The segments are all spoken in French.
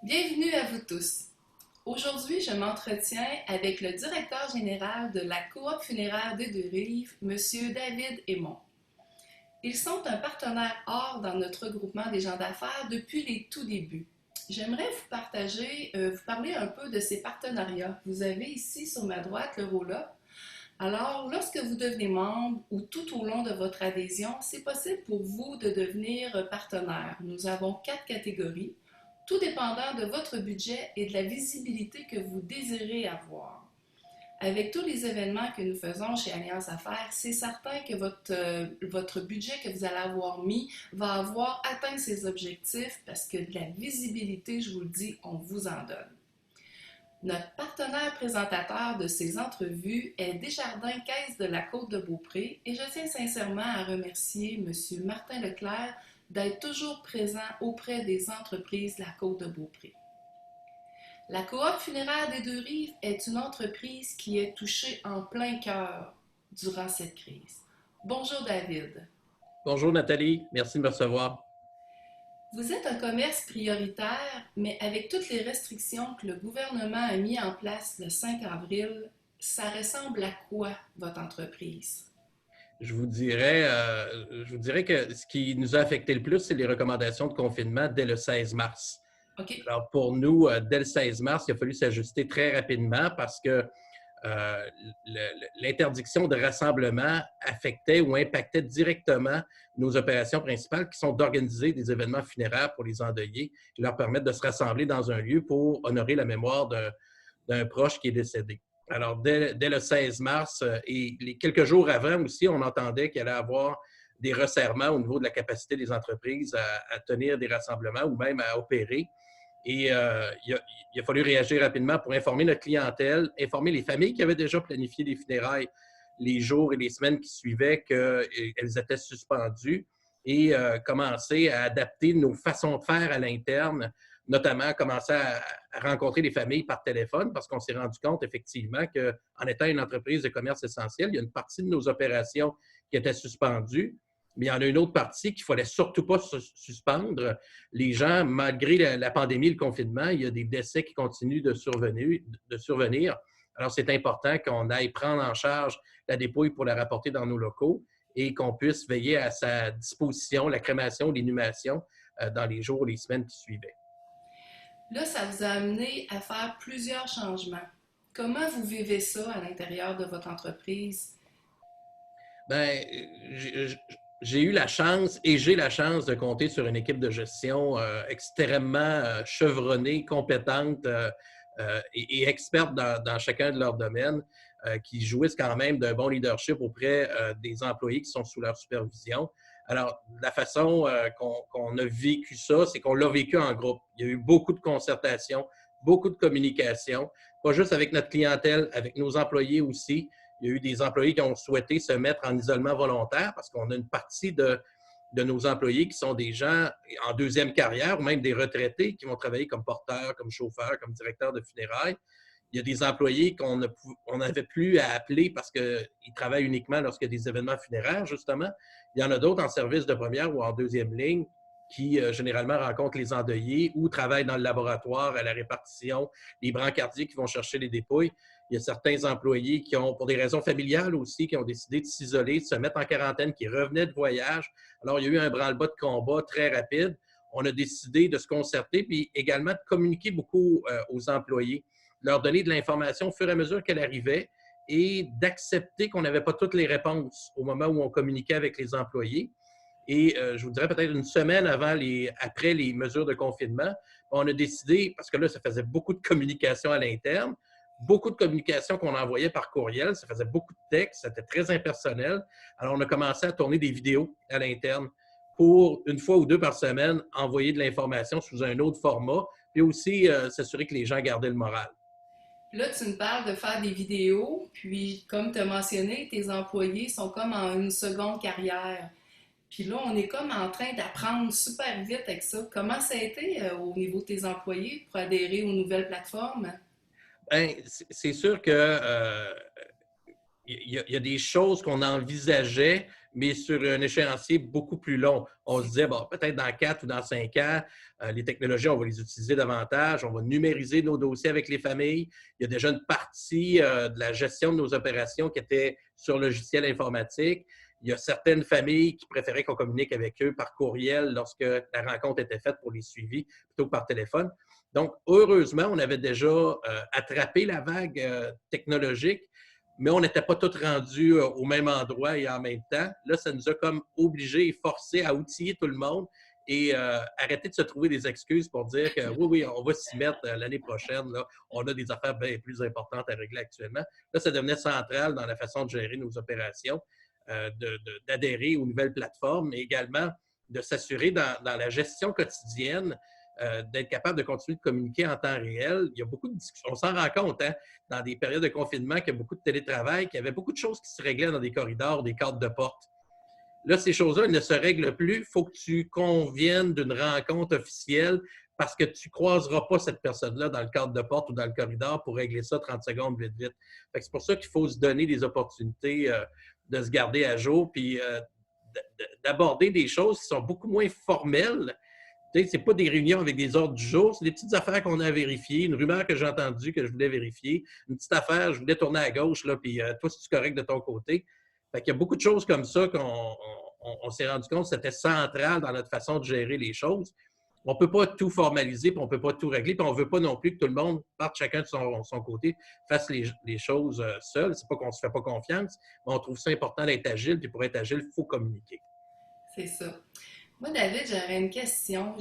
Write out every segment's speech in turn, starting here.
Bienvenue à vous tous. Aujourd'hui, je m'entretiens avec le directeur général de la Coop funéraire des Deux-Rives, M. David Aymon. Ils sont un partenaire hors dans notre groupement des gens d'affaires depuis les tout débuts. J'aimerais vous parler un peu de ces partenariats. Vous avez ici sur ma droite le roll-up. Alors, lorsque vous devenez membre ou tout au long de votre adhésion, c'est possible pour vous de devenir partenaire. Nous avons 4 catégories, tout dépendant de votre budget et de la visibilité que vous désirez avoir. Avec tous les événements que nous faisons chez Alliance Affaires, c'est certain que votre budget que vous allez avoir mis va avoir atteint ses objectifs parce que de la visibilité, je vous le dis, on vous en donne. Notre partenaire présentateur de ces entrevues est Desjardins Caisse de la Côte-de-Beaupré et je tiens sincèrement à remercier M. Martin Leclerc d'être toujours présent auprès des entreprises de la Côte-de-Beaupré. La Coop funéraire des Deux-Rives est une entreprise qui est touchée en plein cœur durant cette crise. Bonjour David. Bonjour Nathalie, merci de me recevoir. Vous êtes un commerce prioritaire, mais avec toutes les restrictions que le gouvernement a mis en place le 5 avril, ça ressemble à quoi votre entreprise? Je vous dirais que ce qui nous a affecté le plus, c'est les recommandations de confinement dès le 16 mars. OK. Alors pour nous, dès le 16 mars, il a fallu s'ajuster très rapidement parce que euh, l'interdiction de rassemblement affectait ou impactait directement nos opérations principales qui sont d'organiser des événements funéraires pour les endeuillés et leur permettre de se rassembler dans un lieu pour honorer la mémoire d'un proche qui est décédé. Alors, dès le 16 mars et les quelques jours avant aussi, on entendait qu'il allait y avoir des resserrements au niveau de la capacité des entreprises à tenir des rassemblements ou même à opérer. Et il a fallu réagir rapidement pour informer notre clientèle, informer les familles qui avaient déjà planifié des funérailles les jours et les semaines qui suivaient qu'elles étaient suspendues et commencer à adapter nos façons de faire à l'interne, notamment commencer à rencontrer les familles par téléphone parce qu'on s'est rendu compte effectivement qu'en étant une entreprise de commerce essentiel, il y a une partie de nos opérations qui étaient suspendues, mais il y en a une autre partie qu'il ne fallait surtout pas suspendre. Les gens, malgré la pandémie, le confinement, il y a des décès qui continuent de survenir. Alors, c'est important qu'on aille prendre en charge la dépouille pour la rapporter dans nos locaux et qu'on puisse veiller à sa disposition, la crémation, l'inhumation, dans les jours et les semaines qui suivaient. Là, ça vous a amené à faire plusieurs changements. Comment vous vivez ça à l'intérieur de votre entreprise? Ben, j'ai eu la chance et j'ai la chance de compter sur une équipe de gestion extrêmement chevronnée, compétente et experte dans chacun de leurs domaines, qui jouissent quand même d'un bon leadership auprès des employés qui sont sous leur supervision. Alors, la façon qu'on a vécu ça, c'est qu'on l'a vécu en groupe. Il y a eu beaucoup de concertation, beaucoup de communication, pas juste avec notre clientèle, avec nos employés aussi. Il y a eu des employés qui ont souhaité se mettre en isolement volontaire parce qu'on a une partie de nos employés qui sont des gens en deuxième carrière ou même des retraités qui vont travailler comme porteurs, comme chauffeurs, comme directeurs de funérailles. Il y a des employés qu'on n'avait plus à appeler parce qu'ils travaillent uniquement lorsqu'il y a des événements funéraires, justement. Il y en a d'autres en service de première ou en deuxième ligne qui généralement rencontrent les endeuillés ou travaillent dans le laboratoire à la répartition, les brancardiers qui vont chercher les dépouilles. Il y a certains employés qui ont, pour des raisons familiales aussi, qui ont décidé de s'isoler, de se mettre en quarantaine, qui revenaient de voyage. Alors, il y a eu un branle-bas de combat très rapide. On a décidé de se concerter, puis également de communiquer beaucoup aux employés, leur donner de l'information au fur et à mesure qu'elle arrivait et d'accepter qu'on n'avait pas toutes les réponses au moment où on communiquait avec les employés. Et je vous dirais peut-être une semaine après les mesures de confinement, on a décidé, parce que là, ça faisait beaucoup de communication à l'interne, beaucoup de communication qu'on envoyait par courriel, ça faisait beaucoup de textes, c'était très impersonnel. Alors, on a commencé à tourner des vidéos à l'interne pour, une fois ou deux par semaine, envoyer de l'information sous un autre format, puis aussi s'assurer que les gens gardaient le moral. Là, tu me parles de faire des vidéos, puis comme tu as mentionné, tes employés sont comme en une seconde carrière. Puis là, on est comme en train d'apprendre super vite avec ça. Comment ça a été au niveau de tes employés pour adhérer aux nouvelles plateformes? Ben, c'est sûr que il y a des choses qu'on envisageait, mais sur un échéancier beaucoup plus long. On se disait, bon, peut-être dans 4 ou dans 5 ans, les technologies, on va les utiliser davantage, on va numériser nos dossiers avec les familles. Il y a déjà une partie de la gestion de nos opérations qui était sur logiciel informatique. Il y a certaines familles qui préféraient qu'on communique avec eux par courriel lorsque la rencontre était faite pour les suivis, plutôt que par téléphone. Donc, heureusement, on avait déjà attrapé la vague technologique, mais on n'était pas tous rendus au même endroit et en même temps. Là, ça nous a comme obligés et forcés à outiller tout le monde et arrêter de se trouver des excuses pour dire que oui, on va s'y mettre l'année prochaine. Là, on a des affaires bien plus importantes à régler actuellement. Là, ça devenait central dans la façon de gérer nos opérations, d'adhérer aux nouvelles plateformes, mais également de s'assurer dans la gestion quotidienne d'être capable de continuer de communiquer en temps réel. Il y a beaucoup de discussions. On s'en rend compte, hein, dans des périodes de confinement, qu'il y a beaucoup de télétravail, qu'il y avait beaucoup de choses qui se réglaient dans des corridors, des cadres de porte. Là, ces choses-là, elles ne se règlent plus. Il faut que tu conviennes d'une rencontre officielle parce que tu ne croiseras pas cette personne-là dans le cadre de porte ou dans le corridor pour régler ça 30 secondes vite, vite. C'est pour ça qu'il faut se donner des opportunités de se garder à jour puis d'aborder des choses qui sont beaucoup moins formelles. Ce n'est pas des réunions avec des ordres du jour, c'est des petites affaires qu'on a à vérifier, une rumeur que j'ai entendue que je voulais vérifier, une petite affaire, je voulais tourner à gauche, là, puis toi, si tu es correct de ton côté. Fait qu'il y a beaucoup de choses comme ça qu'on s'est rendu compte que c'était central dans notre façon de gérer les choses. On ne peut pas tout formaliser, puis on ne peut pas tout régler, puis on ne veut pas non plus que tout le monde parte chacun de son côté, fasse les choses seul. C'est pas qu'on ne se fait pas confiance, mais on trouve ça important d'être agile, puis pour être agile, il faut communiquer. C'est ça. Moi, David, j'aurais une question.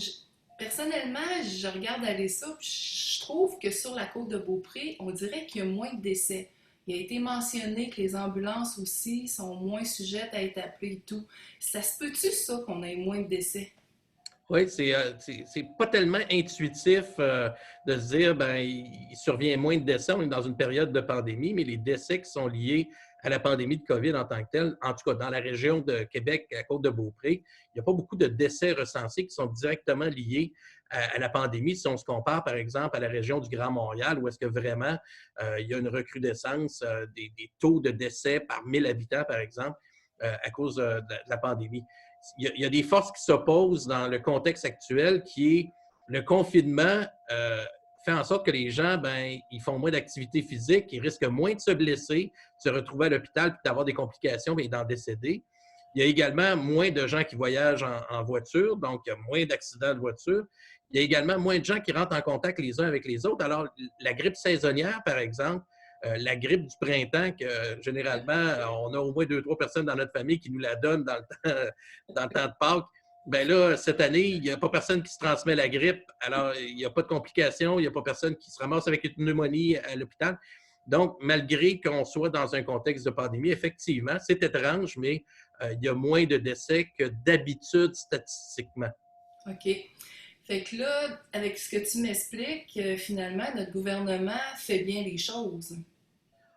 Personnellement, je regarde aller ça, puis je trouve que sur la côte de Beaupré, on dirait qu'il y a moins de décès. Il a été mentionné que les ambulances aussi sont moins sujettes à être appelées et tout. Ça se peut-tu, ça, qu'on ait moins de décès? Oui, c'est pas tellement intuitif de se dire, ben il survient moins de décès. On est dans une période de pandémie, mais les décès qui sont liés à la pandémie de COVID en tant que telle, en tout cas dans la région de Québec, à Côte-de-Beaupré, il n'y a pas beaucoup de décès recensés qui sont directement liés à la pandémie. Si on se compare, par exemple, à la région du Grand Montréal, où est-ce que vraiment il y a une recrudescence des taux de décès par 1000 habitants, par exemple, à cause de la pandémie. Il y a des forces qui s'opposent dans le contexte actuel qui est le confinement fait en sorte que les gens, ben, ils font moins d'activité physique, ils risquent moins de se blesser, de se retrouver à l'hôpital puis d'avoir des complications et d'en décéder. Il y a également moins de gens qui voyagent en voiture, donc il y a moins d'accidents de voiture. Il y a également moins de gens qui rentrent en contact les uns avec les autres. Alors, la grippe saisonnière, par exemple, la grippe du printemps, que généralement, on a au moins 2-3 personnes dans notre famille qui nous la donnent dans le temps de Pâques. Bien là, cette année, il n'y a pas personne qui se transmet la grippe. Alors, il n'y a pas de complications, il n'y a pas personne qui se ramasse avec une pneumonie à l'hôpital. Donc, malgré qu'on soit dans un contexte de pandémie, effectivement, c'est étrange, mais il y a moins de décès que d'habitude statistiquement. OK. Fait que là, avec ce que tu m'expliques, finalement, notre gouvernement fait bien les choses.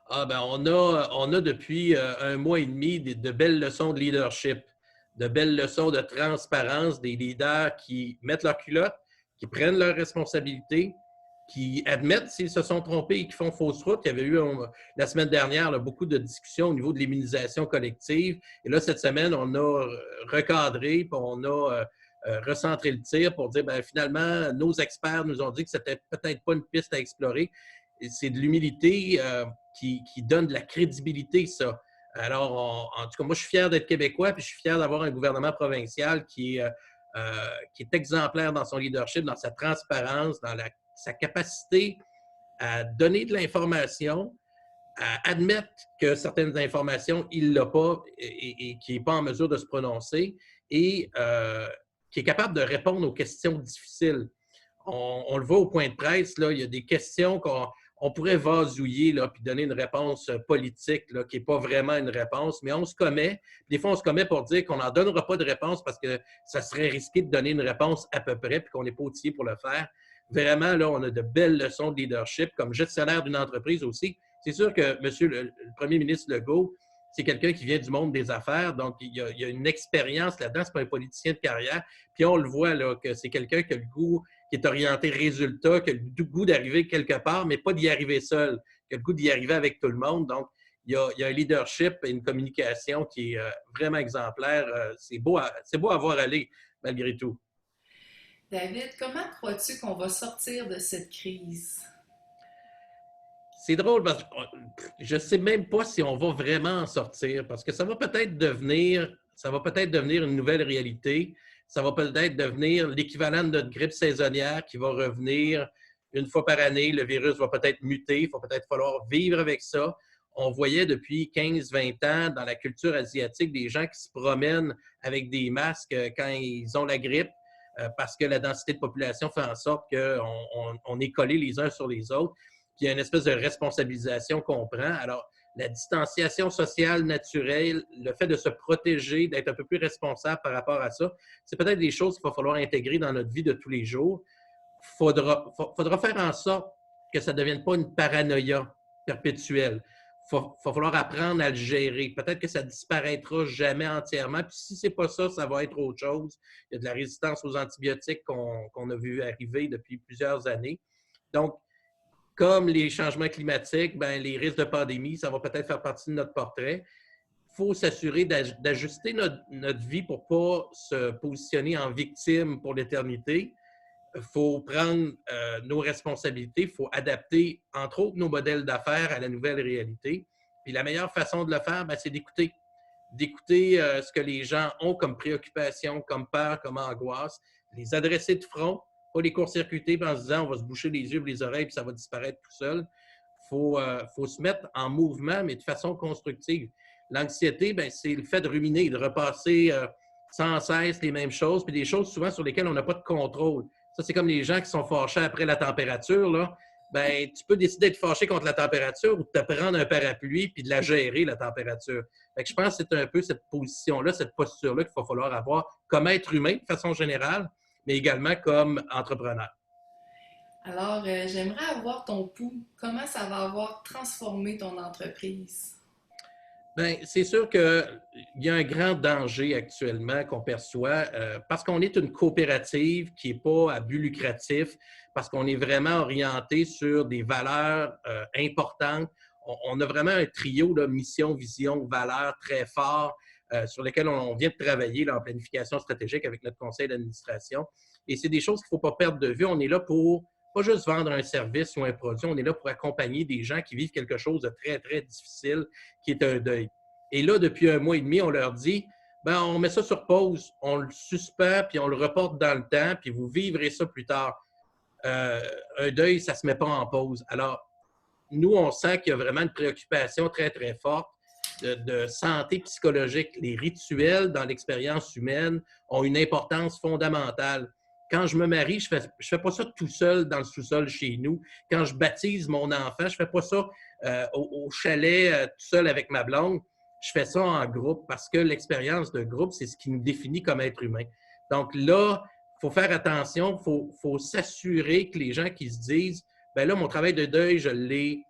Ah ben on a depuis un mois et demi de belles leçons de leadership, de belles leçons de transparence des leaders qui mettent leur culotte, qui prennent leurs responsabilités, qui admettent s'ils se sont trompés et qui font fausse route. Il y avait eu la semaine dernière là, beaucoup de discussions au niveau de l'immunisation collective. Et là, cette semaine, on a recadré, puis on a recentré le tir pour dire, ben, finalement, nos experts nous ont dit que c'était peut-être pas une piste à explorer. Et c'est de l'humilité qui donne de la crédibilité, ça. Alors, en tout cas, moi, je suis fier d'être québécois, puis je suis fier d'avoir un gouvernement provincial qui est exemplaire dans son leadership, dans sa transparence, dans sa capacité à donner de l'information, à admettre que certaines informations, il ne l'a pas et qui n'est pas en mesure de se prononcer et qui est capable de répondre aux questions difficiles. On le voit au point de presse, là, il y a des questions qu'on pourrait vasouiller là, puis donner une réponse politique là, qui n'est pas vraiment une réponse, mais on se commet. Des fois, on se commet pour dire qu'on n'en donnera pas de réponse parce que ça serait risqué de donner une réponse à peu près puis qu'on n'est pas outillé pour le faire. Vraiment, là, on a de belles leçons de leadership comme gestionnaire d'une entreprise aussi. C'est sûr que M. le premier ministre Legault, c'est quelqu'un qui vient du monde des affaires, donc il y a une expérience là-dedans, c'est pas un politicien de carrière. Puis on le voit, là, que c'est quelqu'un qui a le goût, qui est orienté résultat, qui a le goût d'arriver quelque part, mais pas d'y arriver seul, qui a le goût d'y arriver avec tout le monde. Donc, il y a un leadership et une communication qui est vraiment exemplaire. C'est beau à voir aller, malgré tout. David, comment crois-tu qu'on va sortir de cette crise? C'est drôle parce que je ne sais même pas si on va vraiment en sortir parce que ça va peut-être devenir une nouvelle réalité. Ça va peut-être devenir l'équivalent de notre grippe saisonnière qui va revenir une fois par année. Le virus va peut-être muter. Il va peut-être falloir vivre avec ça. On voyait depuis 15-20 ans dans la culture asiatique des gens qui se promènent avec des masques quand ils ont la grippe parce que la densité de population fait en sorte qu'on est collés les uns sur les autres. Puis il y a une espèce de responsabilisation qu'on prend. Alors, la distanciation sociale naturelle, le fait de se protéger, d'être un peu plus responsable par rapport à ça, c'est peut-être des choses qu'il va falloir intégrer dans notre vie de tous les jours. Faudra faire en sorte que ça ne devienne pas une paranoïa perpétuelle. Il va falloir apprendre à le gérer. Peut-être que ça ne disparaîtra jamais entièrement. Puis si ce n'est pas ça, ça va être autre chose. Il y a de la résistance aux antibiotiques qu'on a vu arriver depuis plusieurs années. Donc, comme les changements climatiques, ben, les risques de pandémie, ça va peut-être faire partie de notre portrait. Il faut s'assurer d'ajuster notre vie pour ne pas se positionner en victime pour l'éternité. Il faut prendre nos responsabilités, il faut adapter, entre autres, nos modèles d'affaires à la nouvelle réalité. Puis la meilleure façon de le faire, ben, c'est d'écouter. D'écouter ce que les gens ont comme préoccupation, comme peur, comme angoisse, les adresser de front, pas les court-circuiter en se disant on va se boucher les yeux et les oreilles puis ça va disparaître tout seul. Faut se mettre en mouvement, mais de façon constructive. L'anxiété, ben, c'est le fait de ruminer, de repasser sans cesse les mêmes choses, puis des choses souvent sur lesquelles on n'a pas de contrôle. Ça, c'est comme les gens qui sont fâchés après la température, là. Ben, tu peux décider de fâcher contre la température ou de te prendre un parapluie puis de la gérer, la température. Fait que je pense que c'est un peu cette position-là, cette posture-là qu'il va falloir avoir comme être humain de façon générale, mais également comme entrepreneur. Alors, j'aimerais avoir ton pouls. Comment ça va avoir transformé ton entreprise? Bien, c'est sûr qu'il y a un grand danger actuellement qu'on perçoit parce qu'on est une coopérative qui n'est pas à but lucratif, parce qu'on est vraiment orienté sur des valeurs importantes. On a vraiment un trio de mission, vision, valeurs très fort sur lesquels on vient de travailler là, en planification stratégique avec notre conseil d'administration. Et c'est des choses qu'il ne faut pas perdre de vue. On est là pour pas juste vendre un service ou un produit, on est là pour accompagner des gens qui vivent quelque chose de très, très difficile, qui est un deuil. Et là, depuis 1 mois et demi, on leur dit, ben, on met ça sur pause, on le suspend, puis on le reporte dans le temps, puis vous vivrez ça plus tard. Un deuil, ça ne se met pas en pause. Alors, nous, on sent qu'il y a vraiment une préoccupation très, très forte de santé psychologique. Les rituels dans l'expérience humaine ont une importance fondamentale. Quand je me marie, je fais pas ça tout seul dans le sous-sol chez nous. Quand je baptise mon enfant, je fais pas ça au chalet tout seul avec ma blonde. Je fais ça en groupe parce que l'expérience de groupe, c'est ce qui nous définit comme être humain. Donc là, il faut faire attention, faut s'assurer que les gens qui se disent ben là, mon travail de deuil, je l'ai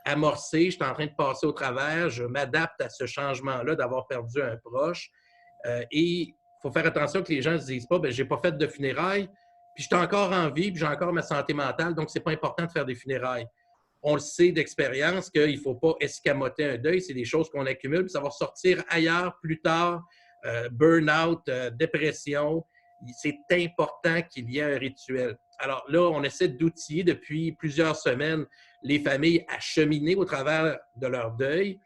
amorcé, je suis en train de passer au travers, je m'adapte à ce changement-là d'avoir perdu un proche. Et il faut faire attention que les gens ne se disent pas, ben, je n'ai pas fait de funérailles, puis je suis encore en vie, puis j'ai encore ma santé mentale, donc ce n'est pas important de faire des funérailles. On le sait d'expérience qu'il ne faut pas escamoter un deuil, c'est des choses qu'on accumule, puis ça va sortir ailleurs plus tard, burn-out, dépression. C'est important qu'il y ait un rituel. Alors là, on essaie d'outiller depuis plusieurs semaines les familles à cheminer au travers de leur deuil.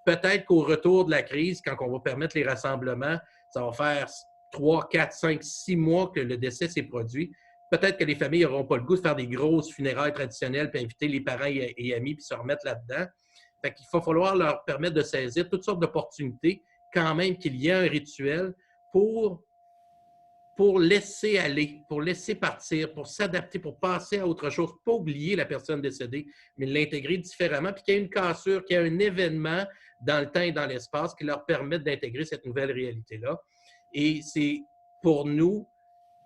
Peut-être qu'au retour de la crise, quand on va permettre les rassemblements, ça va faire 3, 4, 5, 6 mois que le décès s'est produit. Peut-être que les familles n'auront pas le goût de faire des grosses funérailles traditionnelles puis inviter les parents et amis puis se remettre là-dedans. Fait qu'il va falloir leur permettre de saisir toutes sortes d'opportunités, quand même qu'il y ait un rituel pour laisser aller, pour laisser partir, pour s'adapter, pour passer à autre chose, pas oublier la personne décédée, mais l'intégrer différemment, puis qu'il y ait une cassure, qu'il y ait un événement dans le temps et dans l'espace qui leur permette d'intégrer cette nouvelle réalité-là. Et c'est pour nous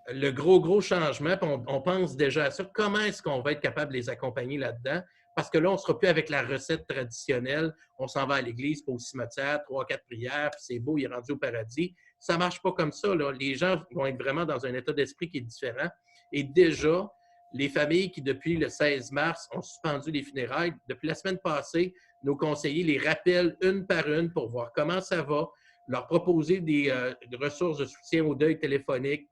le gros changement, puis on pense déjà à ça. Comment est-ce qu'on va être capable de les accompagner là-dedans? Parce que là, on ne sera plus avec la recette traditionnelle. On s'en va à l'église, pas au cimetière, 3, 4 prières, puis c'est beau, il est rendu au paradis. Ça ne marche pas comme ça, là. Les gens vont être vraiment dans un état d'esprit qui est différent. Et déjà, les familles qui, depuis le 16 mars, ont suspendu les funérailles, depuis la semaine passée, nos conseillers les rappellent une par une pour voir comment ça va, leur proposer des ressources de soutien au deuil téléphonique,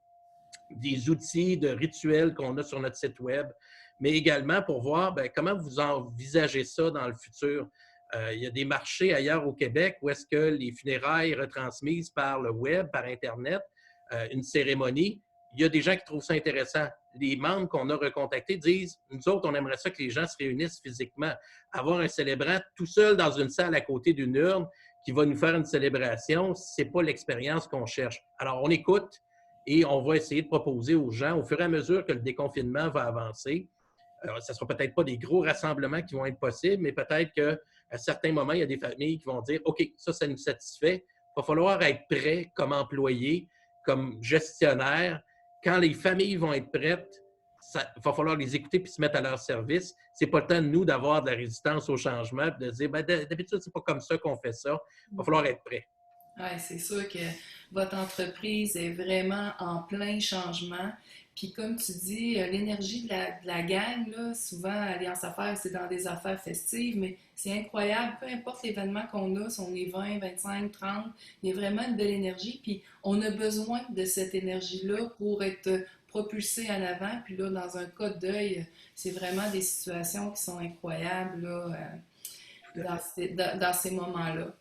des outils de rituels qu'on a sur notre site web, mais également pour voir comment vous envisagez ça dans le futur. Il y a des marchés ailleurs au Québec où est-ce que les funérailles retransmises par le web, par Internet, une cérémonie, il y a des gens qui trouvent ça intéressant. Les membres qu'on a recontactés disent, nous autres, on aimerait ça que les gens se réunissent physiquement. Avoir un célébrant tout seul dans une salle à côté d'une urne qui va nous faire une célébration, ce n'est pas l'expérience qu'on cherche. Alors, on écoute et on va essayer de proposer aux gens, au fur et à mesure que le déconfinement va avancer, alors, ça ne sera peut-être pas des gros rassemblements qui vont être possibles, mais peut-être qu'à certains moments, il y a des familles qui vont dire « OK, ça nous satisfait. Il va falloir être prêt comme employé, comme gestionnaire. Quand les familles vont être prêtes, il va falloir les écouter puis se mettre à leur service. Ce n'est pas le temps de nous d'avoir de la résistance au changement et de dire d'habitude, ce n'est pas comme ça qu'on fait ça. Il va falloir être prêt. » Oui, c'est sûr que votre entreprise est vraiment en plein changement. Puis comme tu dis, l'énergie de la gang, là, souvent, Alliance Affaires, c'est dans des affaires festives, mais c'est incroyable, peu importe l'événement qu'on a, si on est 20, 25, 30, il y a vraiment une belle énergie. Puis on a besoin de cette énergie-là pour être propulsé en avant. Puis là, dans un cas de deuil, c'est vraiment des situations qui sont incroyables là, dans ces moments-là.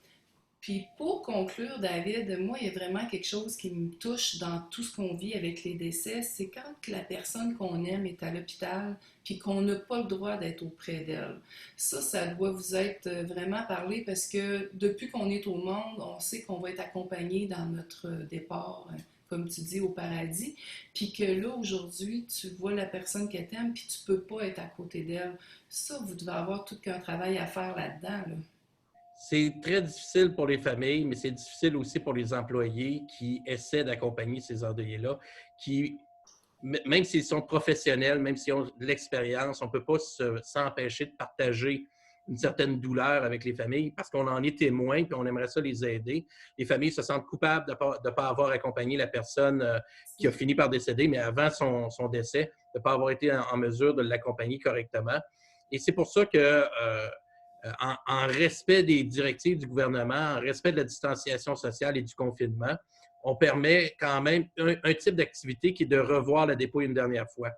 Puis pour conclure, David, moi, il y a vraiment quelque chose qui me touche dans tout ce qu'on vit avec les décès, c'est quand la personne qu'on aime est à l'hôpital, puis qu'on n'a pas le droit d'être auprès d'elle. Ça doit vous être vraiment parlé parce que depuis qu'on est au monde, on sait qu'on va être accompagné dans notre départ, comme tu dis, au paradis, puis que là, aujourd'hui, tu vois la personne que tu aimes, puis tu peux pas être à côté d'elle. Ça, vous devez avoir tout qu'un travail à faire là-dedans, là. C'est très difficile pour les familles, mais c'est difficile aussi pour les employés qui essaient d'accompagner ces endeuillés-là, qui, même s'ils sont professionnels, même s'ils ont de l'expérience, on ne peut pas s'empêcher de partager une certaine douleur avec les familles parce qu'on en est témoin et on aimerait ça les aider. Les familles se sentent coupables de ne pas avoir accompagné la personne qui a fini par décéder, mais avant son décès, de ne pas avoir été en mesure de l'accompagner correctement. Et c'est pour ça que en respect des directives du gouvernement, en respect de la distanciation sociale et du confinement, on permet quand même un type d'activité qui est de revoir la dépouille une dernière fois.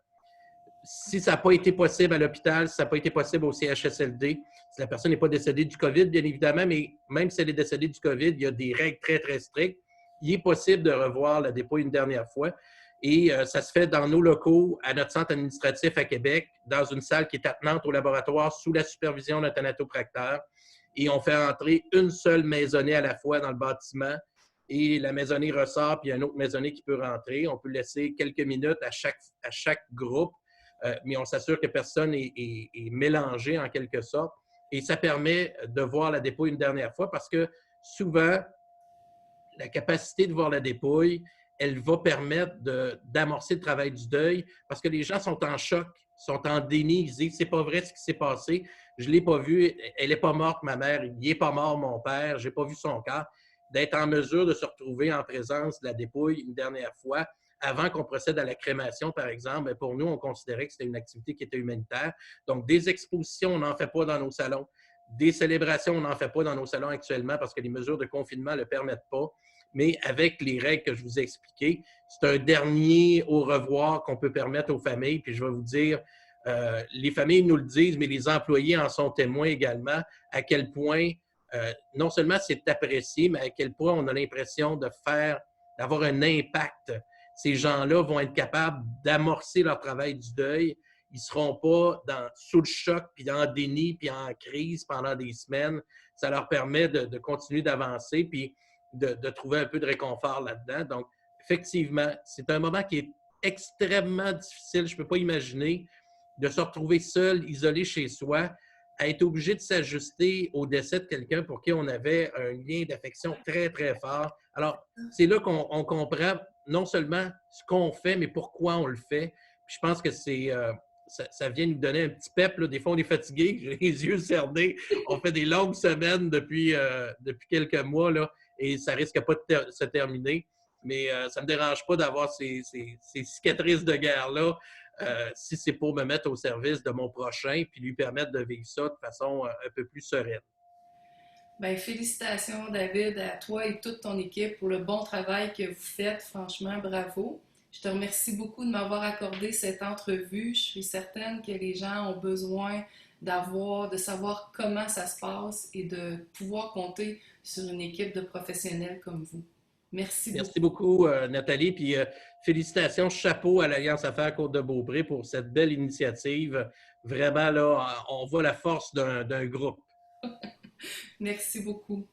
Si ça n'a pas été possible à l'hôpital, si ça n'a pas été possible au CHSLD, si la personne n'est pas décédée du COVID, bien évidemment, mais même si elle est décédée du COVID, il y a des règles très, très strictes. Il est possible de revoir la dépouille une dernière fois. Et ça se fait dans nos locaux, à notre centre administratif à Québec, dans une salle qui est attenante au laboratoire sous la supervision d'un thanatopracteur. Et on fait entrer une seule maisonnée à la fois dans le bâtiment. Et la maisonnée ressort, puis il y a une autre maisonnée qui peut rentrer. On peut laisser quelques minutes à chaque groupe, mais on s'assure que personne est mélangé en quelque sorte. Et ça permet de voir la dépouille une dernière fois parce que souvent, la capacité de voir la dépouille, elle va permettre d'amorcer le travail du deuil parce que les gens sont en choc, sont en déni. Ils disent, c'est pas vrai ce qui s'est passé, je l'ai pas vu, elle n'est pas morte, ma mère, il n'est pas mort, mon père, j'ai pas vu son corps. D'être en mesure de se retrouver en présence de la dépouille une dernière fois avant qu'on procède à la crémation, par exemple, pour nous, on considérait que c'était une activité qui était humanitaire. Donc, des expositions, on n'en fait pas dans nos salons. Des célébrations, on n'en fait pas dans nos salons actuellement parce que les mesures de confinement ne le permettent pas. Mais avec les règles que je vous ai expliquées, c'est un dernier au revoir qu'on peut permettre aux familles. Puis je vais vous dire, les familles nous le disent, mais les employés en sont témoins également, à quel point non seulement c'est apprécié, mais à quel point on a l'impression d'avoir un impact. Ces gens-là vont être capables d'amorcer leur travail du deuil. Ils ne seront pas sous le choc, puis en déni, puis en crise pendant des semaines. Ça leur permet de continuer d'avancer, puis de trouver un peu de réconfort là-dedans. Donc, effectivement, c'est un moment qui est extrêmement difficile. Je ne peux pas imaginer de se retrouver seul, isolé chez soi, à être obligé de s'ajuster au décès de quelqu'un pour qui on avait un lien d'affection très, très fort. Alors, c'est là qu'on comprend non seulement ce qu'on fait, mais pourquoi on le fait. Puis je pense que ça vient nous donner un petit pep. Là. Des fois, on est fatigué, j'ai les yeux cernés. On fait des longues semaines depuis quelques mois, là, et ça risque pas de se terminer. Mais ça ne me dérange pas d'avoir ces cicatrices de guerre-là si c'est pour me mettre au service de mon prochain puis lui permettre de vivre ça de façon un peu plus sereine. Ben, félicitations, David, à toi et toute ton équipe pour le bon travail que vous faites. Franchement, bravo. Je te remercie beaucoup de m'avoir accordé cette entrevue. Je suis certaine que les gens ont besoin de savoir comment ça se passe et de pouvoir compter sur une équipe de professionnels comme vous. Merci Merci beaucoup. beaucoup, Nathalie. Puis félicitations, chapeau à l'Alliance Affaires Côte-de-Beaupré pour cette belle initiative. Vraiment, là, on voit la force d'un groupe. Merci beaucoup.